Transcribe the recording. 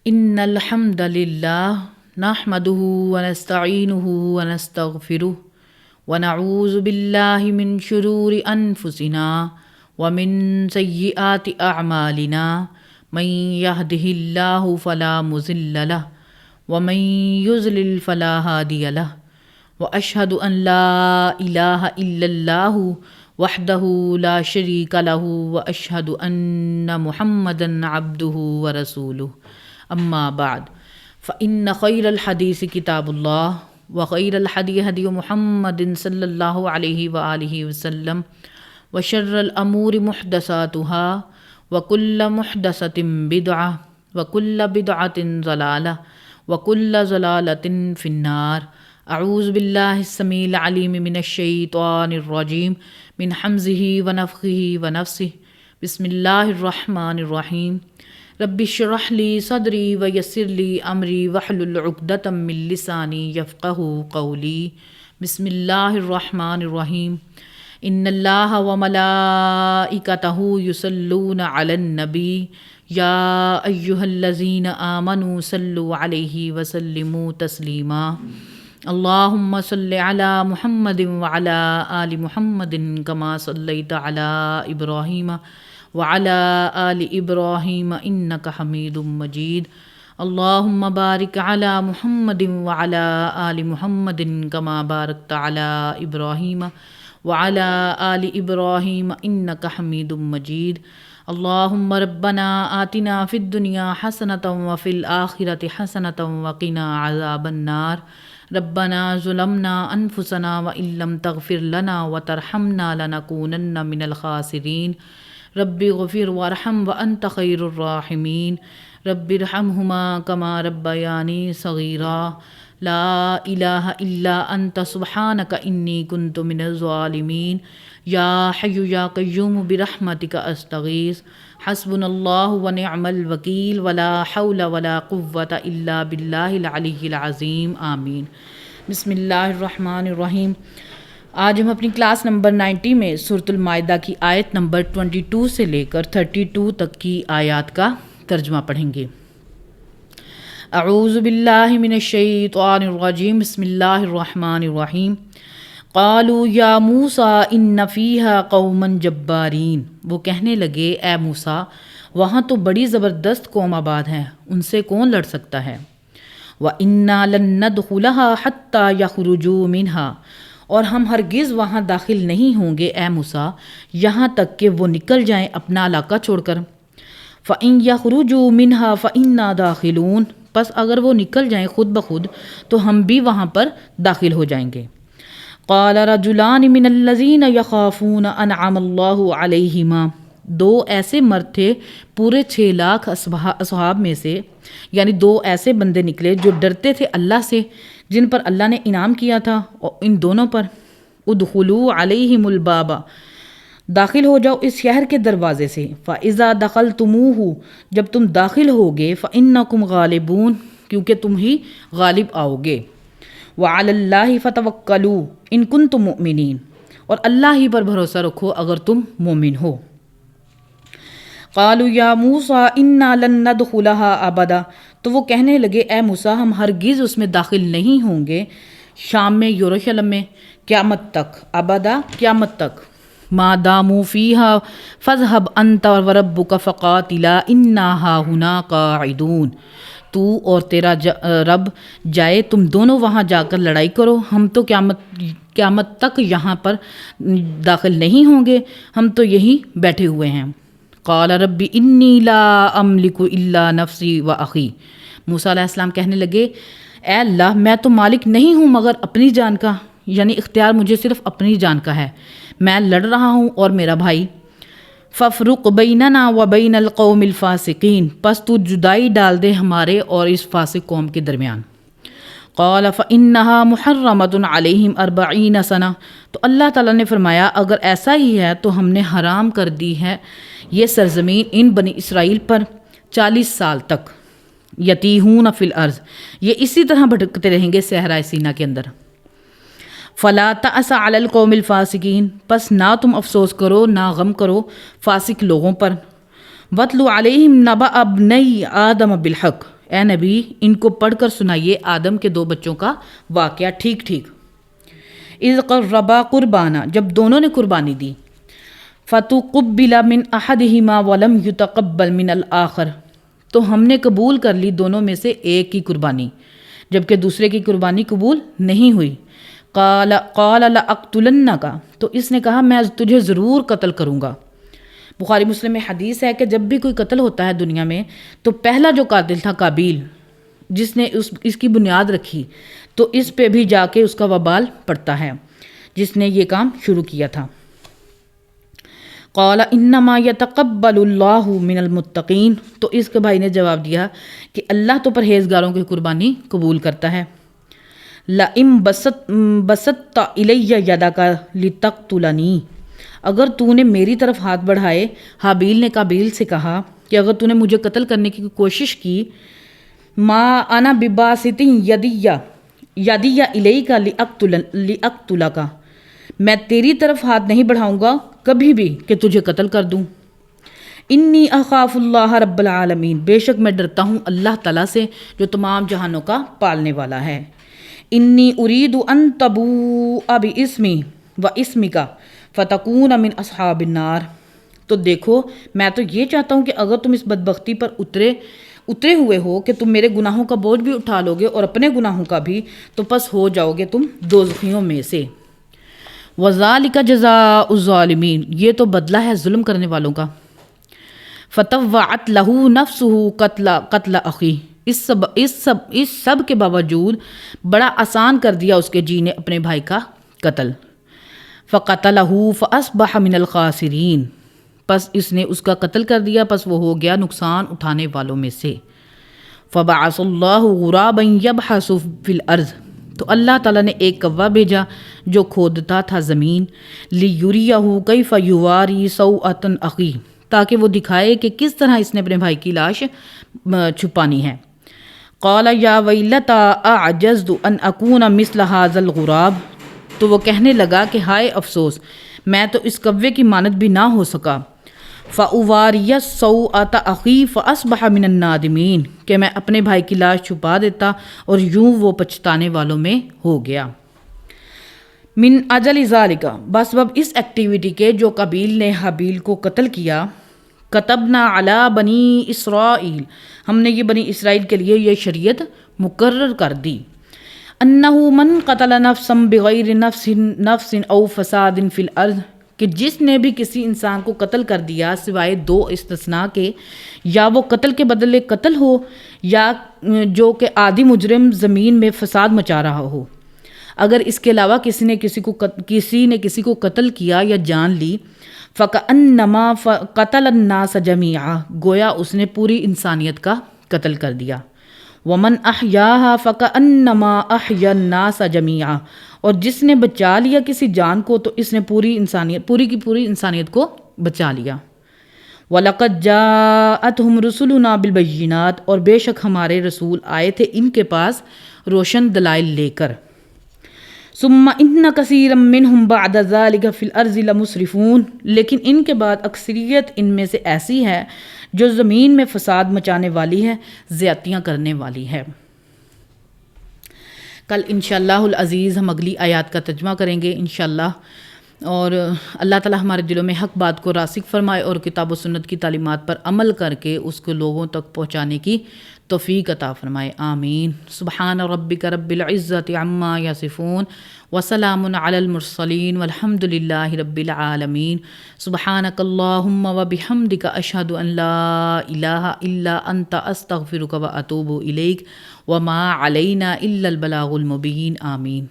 ان الحمد للہ نحمده ونستعینه ونستغفره ونعوذ باللہ من شرور انفسنا ومن سیئات اعمالنا من يهده اللہ فلا مضل له ومن يضلل فلا هادی له واشهد ان لا الہ الا اللہ وحدہ لا شریک له واشهد ان محمدا عبدہ ورسولہ اما بعد فإن خیر الحدیث کتاب اللہ وخیر الحدی ہدی محمد صلی اللہ علیہ وآلہ وسلم وشر الامور محدثاتها وکل محدثۃ بدعہ وکل بدعۃ ضلالہ وکل ضلالۃ فی النار۔ اعوذ باللہ السمیع العلیم من الشیطان الرجیم من حمزہ ونفخہ ونفثہ۔ بسم اللہ الرحمن الرحیم۔ رب اشرح لی صدری ویسر لی امری واحلل عقدۃ من لسانی یفقہوا قولی۔ بسم اللہ الرحمن الرحیم۔ ان اللہ وملائکتہ یصلون علی النبی یا ایہا الذین آمنوا صلوا علیہ وسلموا تسلیما۔ اللہم صل علی محمد وعلی آل محمد کما صلیت علی ابراہیم وعلى آل ابراہیم انک حمید مجید۔ اللہم بارک علی محمد وعلی آل محمد کما بارکت علی ابراہیم وعلى آل ابراہیم انک حمید مجید۔ اللہم ربنا آتنا فی الدنیا حسنۃ وفی الآخرۃ حسنۃ وقنا عذاب النار۔ ربنا ظلمنا انفسنا وان لم تغفر لنا وترحمنا لنکونن من الخاسرین۔ رب اغفر وارحم وانت خیر الراحمین۔ رب ارحمہما کما ربیانی صغیرا۔ لا الہ الا انت سبحانک انی کنت من الظالمین۔ یا حی یا قیوم برحمتک استغیث۔ حسبنا اللہ ونعم الوکیل ولا حول ولا قوة الا باللہ العلی العظیم۔ آمین۔ بسم اللہ الرحمن الرحیم۔ آج ہم اپنی کلاس نمبر 90 میں سورۃ المائدہ کی آیت نمبر 22 سے لے کر 32 تک کی آیات کا ترجمہ پڑھیں گے۔ اعوذ باللہ من الشیطان الرجیم۔ بسم اللہ الرحمن الرحیم۔ قالوا یا موسیٰ ان فیہا قوما جبارین۔ وہ کہنے لگے اے موسیٰ وہاں تو بڑی زبردست قوم آباد ہے، ان سے کون لڑ سکتا ہے۔ وَإِنَّا لَن نَّدْخُلَهَا حَتَّى يَخْرُجُوا مِنْهَا، اور ہم ہرگز وہاں داخل نہیں ہوں گے اے موسیٰ یہاں تک کہ وہ نکل جائیں اپنا علاقہ چھوڑ کر۔ فَإِن يَخْرُجُوا مِنْهَا فَإِنَّا دَاخِلُونَ، پس اگر وہ نکل جائیں خود بخود تو ہم بھی وہاں پر داخل ہو جائیں گے۔ قال رجلان من الذین یخافون انعم اللہ علیہما، دو ایسے مرد تھے پورے 6 لاکھ اصحاب میں سے، یعنی 2 ایسے بندے نکلے جو ڈرتے تھے اللہ سے جن پر اللہ نے انعام کیا تھا، اور ان دونوں پر ادخلوا علیہم الباب، داخل ہو جاؤ اس شہر کے دروازے سے، فاذا دخلتموہ، جب تم داخل ہوگے، فانکم غالبون، کیونکہ تم ہی غالب آؤ گے، وعلی اللہ فتوکلوا ان کنتم مؤمنین، اور اللہ ہی پر بھروسہ رکھو اگر تم مومن ہو۔ قالوا یا موسیٰ انا لن ندخلها ابدا، تو وہ کہنے لگے اے موسیٰ ہم ہرگز اس میں داخل نہیں ہوں گے، شام میں، یروشلم میں، قیامت تک، ابدا قیامت تک۔ ما داموا فیہا فاذھب انت وربک فقاتلا انا ہاہنا قاعدون، تو اور تیرا رب جائے، تم دونوں وہاں جا کر لڑائی کرو، ہم تو قیامت تک یہاں پر داخل نہیں ہوں گے، ہم تو یہی بیٹھے ہوئے ہیں۔ قال رب انی لا املک الا نفسی و اخی، موسیٰ علیہ السلام کہنے لگے اے اللہ میں تو مالک نہیں ہوں مگر اپنی جان کا، یعنی اختیار مجھے صرف اپنی جان کا ہے، میں لڑ رہا ہوں اور میرا بھائی۔ فافرق بیننا وبین القوم الفاسقین، پس تو جدائی ڈال دے ہمارے اور اس فاسق قوم کے درمیان۔ قال فإنها محرمۃ علیہم 40 سنہ، تو اللہ تعالیٰ نے فرمایا اگر ایسا ہی ہے تو ہم نے حرام کر دی ہے یہ سرزمین ان بنی اسرائیل پر 40 سال تک، یتیہون فی الارض، یہ اسی طرح بھٹکتے رہیں گے صحرائے سینا کے اندر۔ فلا تأس علی القوم الفاسقین، پس نہ تم افسوس کرو نہ غم کرو فاسق لوگوں پر۔ وَاتْلُ عَلَيْهِمْ نَبَأَ ابْنَيْ آدَمَ بِالْحَقِّ، اے نبی ان کو پڑھ کر سنائیے آدم کے 2 بچوں کا واقعہ ٹھیک ٹھیک۔ اذ قربا قربانا، جب دونوں نے قربانی دی، فتقبل من احدہما ولم یتقبل من الآخر، تو ہم نے قبول کر لی دونوں میں سے ایک کی قربانی جبکہ دوسرے کی قربانی قبول نہیں ہوئی۔ قال لأقتلنک، تو اس نے کہا میں تجھے ضرور قتل کروں گا۔ بخاری مسلم میں حدیث ہے کہ جب بھی کوئی قتل ہوتا ہے دنیا میں تو پہلا جو قاتل تھا قابیل، جس نے اس کی بنیاد رکھی، تو اس پہ بھی جا کے اس کا وبال پڑتا ہے جس نے یہ کام شروع کیا تھا۔ قال انما یتقبل اللہ من المتقین، تو اس کے بھائی نے جواب دیا کہ اللہ تو پرہیزگاروں کی قربانی قبول کرتا ہے۔ لئن بسطت الی یدک لتقتلنی، اگر تو نے میری طرف ہاتھ بڑھائے، حابیل نے قابیل سے کہا کہ اگر تو نے مجھے قتل کرنے کی کوشش کی، ما انا بباسط یدی الیک لاقتلک، میں تیری طرف ہاتھ نہیں بڑھاؤں گا کبھی بھی کہ تجھے قتل کر دوں۔ انی اخاف اللہ رب العالمین، بے شک میں ڈرتا ہوں اللہ تعالیٰ سے جو تمام جہانوں کا پالنے والا ہے۔ انی ارید ان تبوء باسمی و اسمک فتکون من اصحاب النار، تو دیکھو میں تو یہ چاہتا ہوں کہ اگر تم اس بدبختی پر اترے ہوئے ہو کہ تم میرے گناہوں کا بوجھ بھی اٹھا لو گے اور اپنے گناہوں کا بھی، تو پس ہو جاؤ گے تم دوزخیوں میں سے۔ وَذَلِكَ جَزَاءُ الظَّالِمِينَ، یہ تو بدلہ ہے ظلم کرنے والوں کا۔ فَطَوَّعَتْ لَهُ نَفْسُهُ قتل أَخِيهِ، اس سب کے باوجود بڑا آسان کر دیا اس کے جی نے اپنے بھائی کا قتل۔ فَقَتَلَهُ فَأَصْبَحَ مِنَ الْخَاسِرِينَ، پس اس نے اس کا قتل کر دیا، پس وہ ہو گیا نقصان اٹھانے والوں میں سے۔ فَبَعَثَ اللَّهُ غُرَابًا يَبْحَثُ فِي الْأَرْضِ، تو اللہ تعالیٰ نے ایک کوّا بھیجا جو کھودتا تھا زمین، لِيُرِيَهُ كَيْفَ يُوَارِي سَوْءَةَ أَخِيهِ، تاکہ وہ دکھائے کہ کس طرح اس نے اپنے بھائی کی لاش چھپانی ہے۔ قَالَ يَا وَيْلَتَا أَعْجَزْتُ أَنْ أَكُونَ مِثْلَ هَذَا الْغُرَابِ، تو وہ کہنے لگا کہ ہائے افسوس، میں تو اس کوے کی مانند بھی نہ ہو سکا۔ فَأُوَارِيَ سَوْءَةَ أَخِي فَأَصْبَحَ مِنَ النَّادِمِينَ، کہ میں اپنے بھائی کی لاش چھپا دیتا اور یوں وہ پچھتانے والوں میں ہو گیا۔ من اجل ذالک، بسبب اس ایکٹیویٹی کے جو قابیل نے حابیل کو قتل کیا، کتبنا علی بنی اسرائیل، ہم نے یہ بنی اسرائیل کے لیے یہ شریعت مقرر کر دی، انہ من قتل نفسا بغیر نفس او فساد فی الارض، کہ جس نے بھی کسی انسان کو قتل کر دیا سوائے 2 استثناء کے، یا وہ قتل کے بدلے قتل ہو یا جو کہ عادی مجرم زمین میں فساد مچا رہا ہو، اگر اس کے علاوہ کسی نے کسی کو قتل کیا یا جان لی، فَكَأَنَّمَا قَتَلَ النَّاسَ جَمِيعًا، گویا اس نے پوری انسانیت کا قتل کر دیا۔ وَمَنْ أَحْيَاهَا فَكَأَنَّمَا أَحْيَا النَّاسَ جَمِيعًا، اور جس نے بچا لیا کسی جان کو تو اس نے پوری کی پوری انسانیت کو بچا لیا۔ وَلَقَدْ جَاءَتْهُمْ رُسُلُنَا بِالْبَيِّنَاتِ، اور بے شک ہمارے رسول آئے تھے ان کے پاس روشن دلائل لے کر۔ ثُمَّ إِنَّ كَثِيرًا مِّنْهُمْ بَعْدَ ذَلِكَ فِي الْأَرْضِ لَمُسْرِفُونَ، لیکن ان کے بعد اکثریت ان میں سے ایسی ہے جو زمین میں فساد مچانے والی ہے، زیادتیاں کرنے والی ہے۔ کل انشاءاللہ العزیز ہم اگلی آیات کا ترجمہ کریں گے انشاءاللہ، اور اللہ تعالی ہمارے دلوں میں حق بات کو راسخ فرمائے اور کتاب و سنت کی تعلیمات پر عمل کر کے اس کو لوگوں تک پہنچانے کی توفیق عطا فرمائے، آمین۔ سبحان ربک رب العزت عما یصفون وسلام علی المرسلین والحمد للہ رب العالمین۔ سبحانک اللہم وبحمدک اشہد ان لا الہ الا انت استغفرک واتوب الیک وما علینا الا البلاغ المبین، آمین۔